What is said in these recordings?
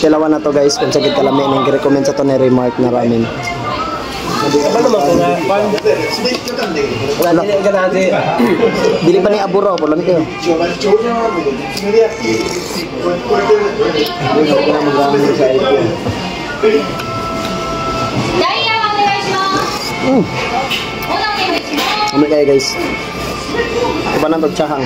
Dalawa na to guys, kung sakit kalami nang recommend sa to ni Remark na ramen. Apa naman ko nga? Wala. Dili pa ni aburo po lang kayo. Amay kayo guys. Iba na to tsahang.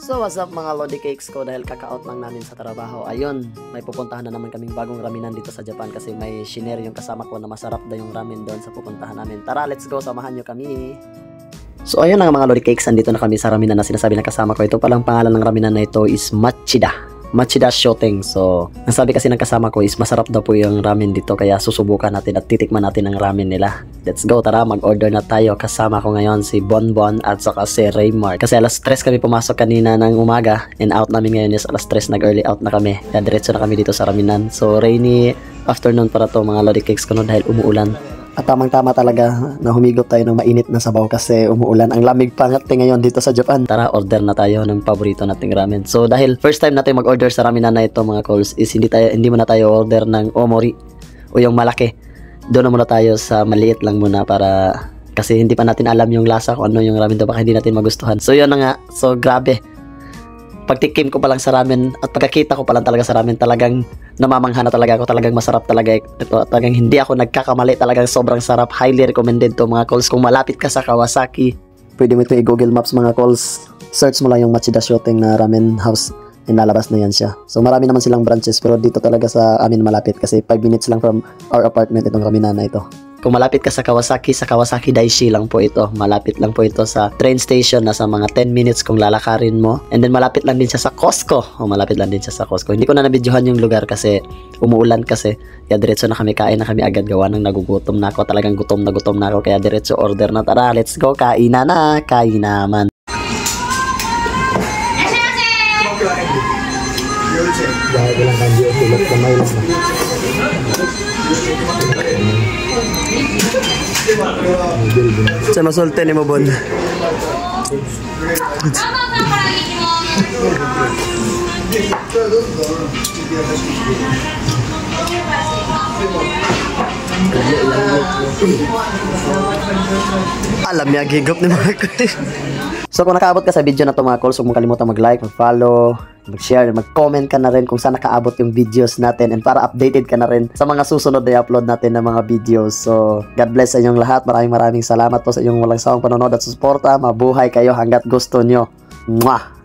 So what's up mga Lodi Cakes ko, dahil kaka-out lang namin sa trabaho. Ayun, may pupuntahan na naman kaming bagong ramenan dito sa Japan kasi may shinare yung kasama ko na masarap daw yung ramen doon sa pupuntahan namin. Tara, let's go, samahan nyo kami. So ayun nga mga Lodi Cakes, andito na kami sa ramenan na sinasabi ng kasama ko. Ito palang pangalan ng ramenan na ito is Machida Shoteng. So, ang sabi kasi ng kasama ko is masarap daw po yung ramen dito, kaya susubukan natin at titikman natin ang ramen nila. Let's go, tara, mag-order na tayo. Kasama ko ngayon si Bonbon at saka si Reymar. Kasi alas 3 kami pumasok kanina ng umaga and out namin ngayon is alas 3, nag-early out na kami. Kaya diretso na kami dito sa ramenan. So, rainy afternoon para to mga Lodi Cakes ko no, dahil umuulan. At tamang-tama talaga na humigot tayo ng mainit na sabaw kasi umuulan. Ang lamig pangat ngayon dito sa Japan. Tara, order na tayo ng paborito nating ramen. So dahil first time natin mag-order sa ramenan na ito mga calls is hindi muna tayo order ng omori o yung malaki. Doon na muna tayo sa maliit lang muna para kasi hindi pa natin alam yung lasa kung ano yung ramen daw, baka hindi natin magustuhan. So yun na nga. So grabe. Pagtikim ko pa lang sa ramen at pagkakita ko pa lang talaga sa ramen, talagang namamangha na talaga ako. Talagang masarap talaga ito. Talagang hindi ako nagkakamali. Talagang sobrang sarap. Highly recommended to mga calls. Kung malapit ka sa Kawasaki, pwede mo ito i-Google Maps mga calls. Search mo lang yung Machida Shoteng na ramen house. Lalabas na yan siya. So marami naman silang branches pero dito talaga sa amin malapit kasi 5 minutes lang from our apartment itong ramenan na ito. Kung malapit ka sa Kawasaki Daishi lang po ito. Malapit lang po ito sa train station, nasa mga 10 minutes kung lalakarin mo. And then malapit lang din siya sa Costco. Malapit lang din siya sa Costco. Hindi ko na nabidyohan yung lugar kasi umuulan kasi. Kaya diretso na kami, kain na kami agad, gawa nang nagugutom na ako. Talagang gutom na ako. Kaya diretso order na. Tara, let's go. Kain na. Kain naman. Sa masulte ni mo bon. Alam niya gigop ni mga So kung nakaabot ka sa video na to mga calls, huwag mong kalimutan mag-like, mag-follow, mag-share, mag-comment ka na rin kung saan nakaabot yung videos natin and para updated ka na rin sa mga susunod na i-upload natin ng mga videos. So God bless sa inyong lahat. Maraming salamat po sa inyong walang sawang panonood at suporta. Mabuhay kayo hanggat gusto nyo. Mwah!